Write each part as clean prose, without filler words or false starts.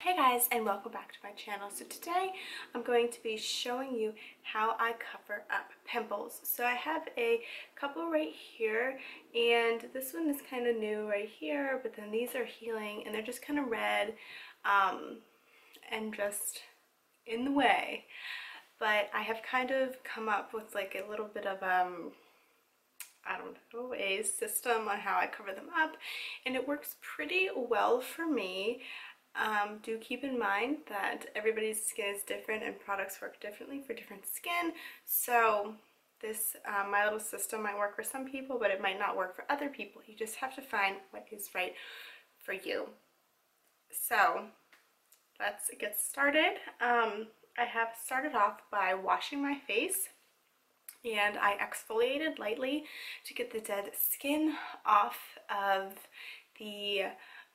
Hey guys, and welcome back to my channel. So today I'm going to be showing you how I cover up pimples. So I have a couple right here, and this one is kind of new right here, but then these are healing and they're just kind of red and just in the way. But I have kind of come up with like a little bit of I don't know, a system on how I cover them up, and it works pretty well for me. Do keep in mind that everybody's skin is different and products work differently for different skin. So this my little system might work for some people, but it might not work for other people. You just have to find what is right for you. So let's get started. I have started off by washing my face, and I exfoliated lightly to get the dead skin off of the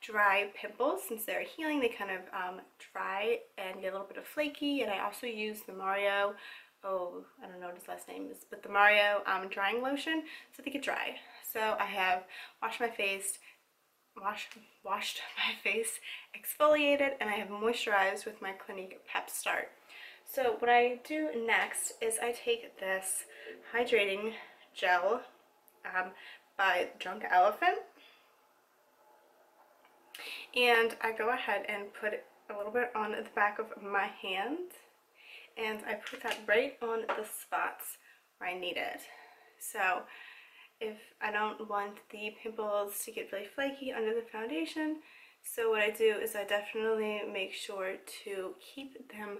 dry pimples. Since they're healing, they kind of dry and get a little bit of flaky. And I also use the Mario, I don't know what his last name is, but the Mario drying lotion, so they get dry. So I have washed my face, exfoliated, and I have moisturized with my Clinique Pep Start. So what I do next is I take this hydrating gel by Drunk Elephant, and I go ahead and put it a little bit on the back of my hand, and I put that right on the spots where I need it. So if I don't want the pimples to get really flaky under the foundation, so what I do is I definitely make sure to keep them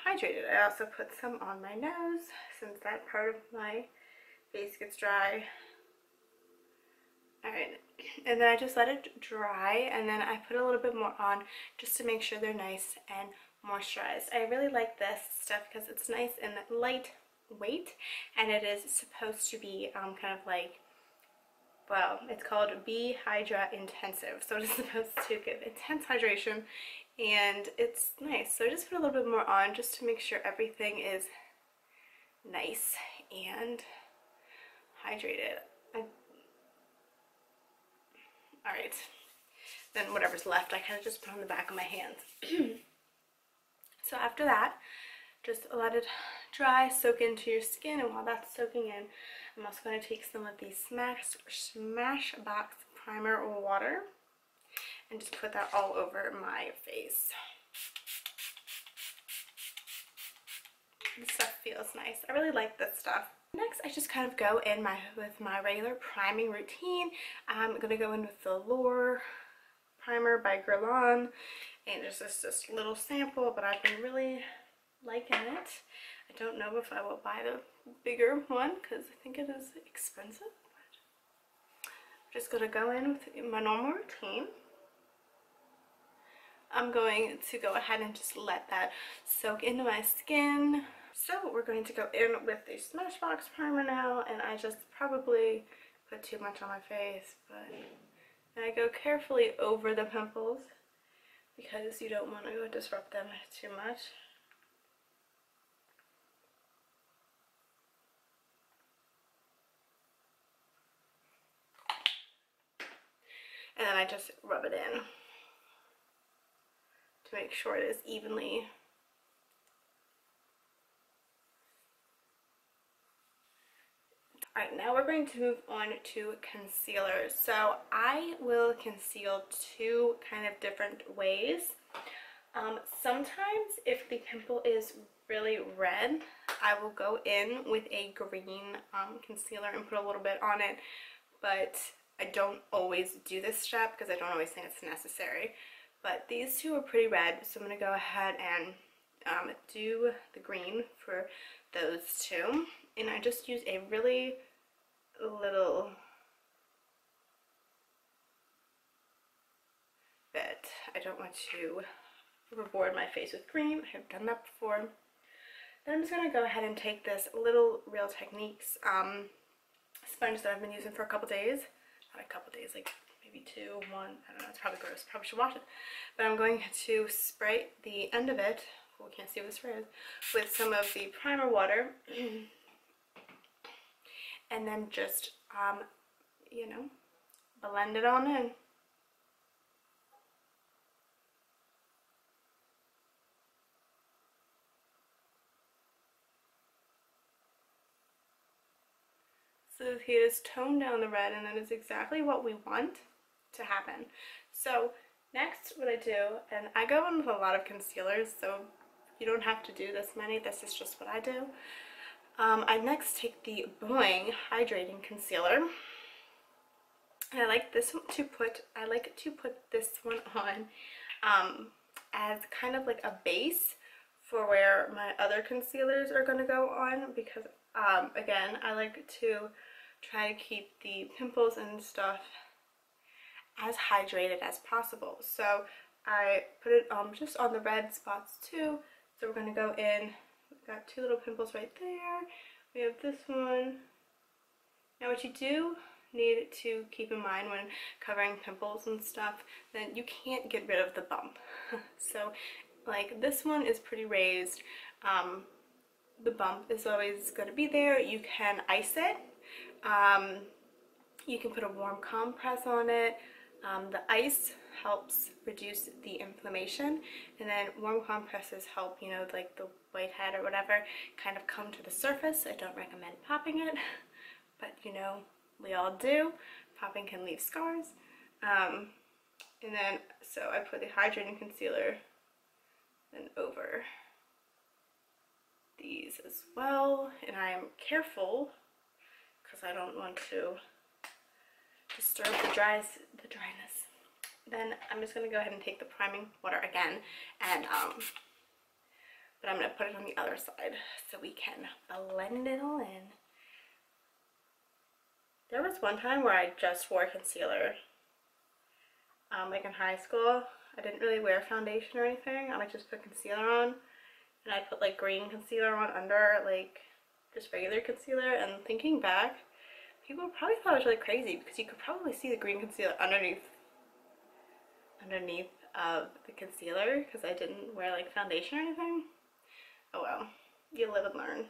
hydrated. I also put some on my nose since that part of my face gets dry. Alright, and then I just let it dry, and then I put a little bit more on just to make sure they're nice and moisturized. I really like this stuff because it's nice and lightweight, and it is supposed to be kind of like, well, it's called Be Hydra Intensive, so it is supposed to give intense hydration, and it's nice. So I just put a little bit more on just to make sure everything is nice and hydrated. Alright, then whatever's left I kind of just put on the back of my hands. So after that, just let it dry, soak into your skin, and while that's soaking in, I'm also going to take some of the Smashbox Primer Water and just put that all over my face. This stuff feels nice. I really like this stuff. Next, I just kind of go in with my regular priming routine. I'm going to go in with the Lure Primer by Guerlain, and it's just a little sample, but I've been really liking it. I don't know if I will buy the bigger one because I think it is expensive. I'm just going to go in with my normal routine. I'm going to go ahead and just let that soak into my skin. So we're going to go in with the Smashbox primer now, and I just probably put too much on my face, but I go carefully over the pimples because you don't want to disrupt them too much. And then I just rub it in to make sure it is evenly. Alright, now we're going to move on to concealers. So I will conceal two kind of different ways. Sometimes if the pimple is really red, I will go in with a green concealer and put a little bit on it, but I don't always do this step because I don't always think it's necessary. But these two are pretty red, so I'm going to go ahead and do the green for those two. And I just use a really little bit. I don't want to reward my face with cream. I have done that before. Then I'm just going to go ahead and take this little Real Techniques sponge that I've been using for a couple days. Not a couple days, like maybe two, one, I don't know, it's probably gross, probably should wash it. But I'm going to spray the end of it, well, we can't see what the spray is, with some of the primer water. And then just, you know, blend it on in. So here is tone down the red, and that is exactly what we want to happen. So next what I do, and I go in with a lot of concealers, so you don't have to do this many, this is just what I do. I next take the Bling Hydrating Concealer. And I like this one to put, I like to put this one on as kind of like a base for where my other concealers are going to go on, because again, I like to try to keep the pimples and stuff as hydrated as possible. So I put it just on the red spots too. So we're going to go in, we've got two little pimples right there, we have this one. Now what you do need to keep in mind when covering pimples and stuff, then you can't get rid of the bump. So like this one is pretty raised, the bump is always going to be there. You can ice it, you can put a warm compress on it. The ice helps reduce the inflammation, and then warm compresses help, you know, like the whitehead or whatever kind of come to the surface. I don't recommend popping it, but you know, we all do. Popping can leave scars. And then, so I put the hydrating concealer then over these as well, and I am careful because I don't want to disturb the dryness. Then I'm just going to go ahead and take the priming water again, and but I'm going to put it on the other side so we can blend it all in. There was one time where I just wore concealer, like in high school. I didn't really wear foundation or anything. I would just put concealer on, and I put like green concealer on under like just regular concealer. And thinking back, people probably thought I was really crazy because you could probably see the green concealer underneath the concealer because I didn't wear like foundation or anything. Oh well, you live and learn.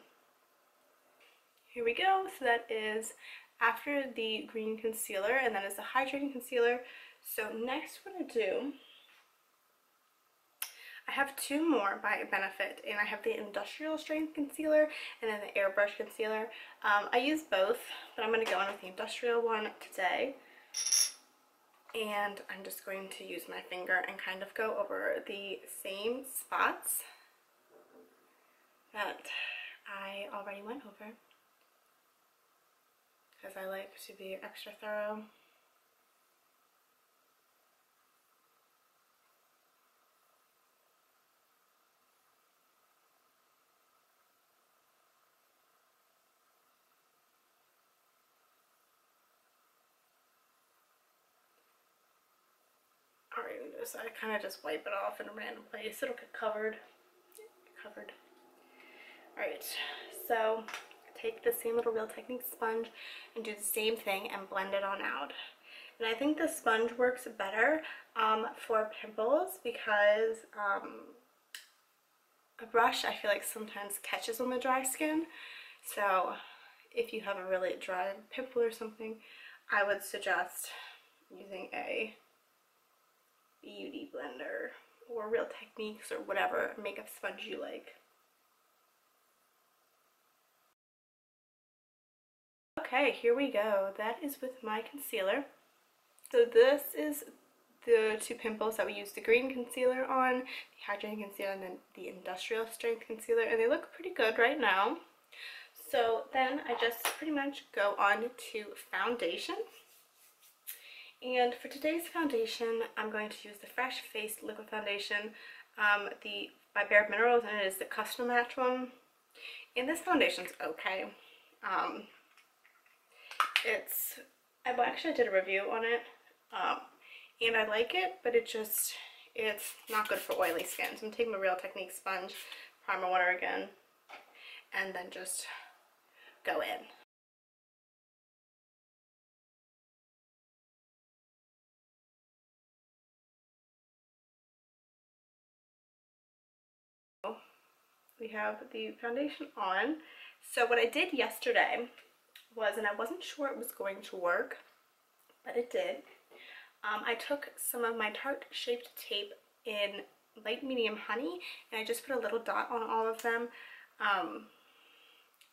Here we go. So that is after the green concealer, and that is the hydrating concealer. So next what I do, I have two more by Benefit, and I have the industrial strength concealer and then the airbrush concealer. I use both, but I'm going to go in with the industrial one today. And I'm just going to use my finger and kind of go over the same spots that I already went over, because I like to be extra thorough. Alright, so I kind of just wipe it off in a random place. It'll get covered. Alright, so take the same little Real Technique sponge and do the same thing and blend it on out. And I think the sponge works better for pimples because a brush I feel like sometimes catches on the dry skin. So if you have a really dry pimple or something, I would suggest using a beauty blender or Real Techniques or whatever makeup sponge you like. Okay, here we go. That is with my concealer. So this is the two pimples that we used the green concealer on, the hydrating concealer, and then the industrial strength concealer, and they look pretty good right now. So then I just pretty much go on to foundation. And for today's foundation, I'm going to use the Fresh Face Liquid Foundation by Bare Minerals, and it is the Custom Match one. And this foundation's okay. I actually did a review on it, and I like it, but it's not good for oily skin. So I'm taking my Real Technique sponge, primer water again, and then just go in. We have the foundation on. So what I did yesterday was, and I wasn't sure it was going to work, but it did. I took some of my Tarte shaped tape in light medium honey, and I just put a little dot on all of them,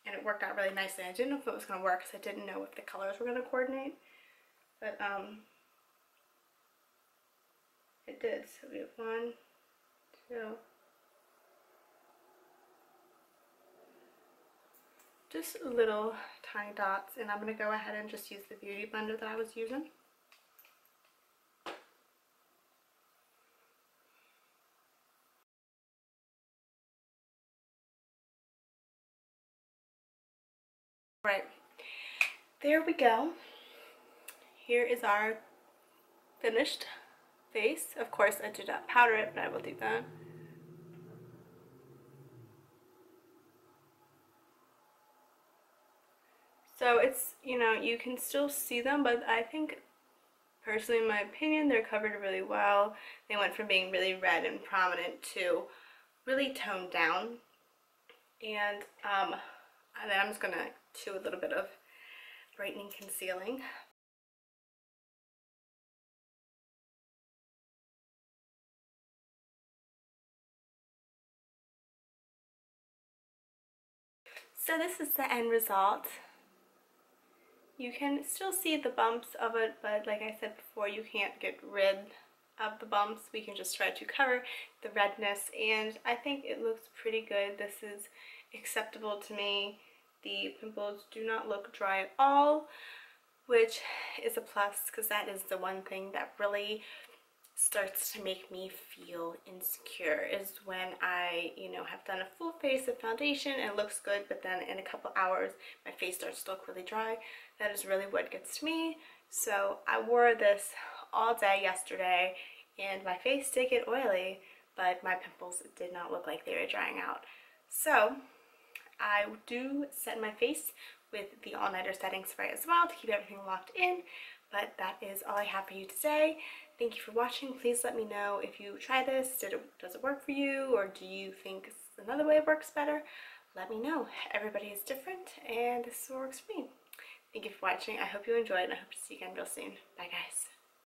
and it worked out really nicely. I didn't know if it was going to work because I didn't know if the colors were going to coordinate, but it did. So we have 1, 2, just little tiny dots, and I'm going to go ahead and just use the beauty blender that I was using. Right, there we go. Here is our finished face. Of course, I did not powder it, but I will do that. So it's, you know, you can still see them, but I think, personally, in my opinion, they're covered really well. They went from being really red and prominent to really toned down. And then I'm just going to do a little bit of brightening concealing. So this is the end result. You can still see the bumps of it, but like I said before, you can't get rid of the bumps. We can just try to cover the redness, and I think it looks pretty good. This is acceptable to me. The pimples do not look dry at all, which is a plus, because that is the one thing that really starts to make me feel insecure, is when I, you know, have done a full face of foundation and it looks good, but then in a couple hours my face starts to look really dry. That is really what gets to me. So I wore this all day yesterday and my face did get oily, but my pimples did not look like they were drying out. So I do set my face with the all-nighter setting spray as well to keep everything locked in. But that is all I have for you today. Thank you for watching. Please let me know if you try this. Does it work for you, or do you think another way works better? Let me know. Everybody is different, and this is what works for me. Thank you for watching. I hope you enjoyed, and I hope to see you again real soon. Bye, guys.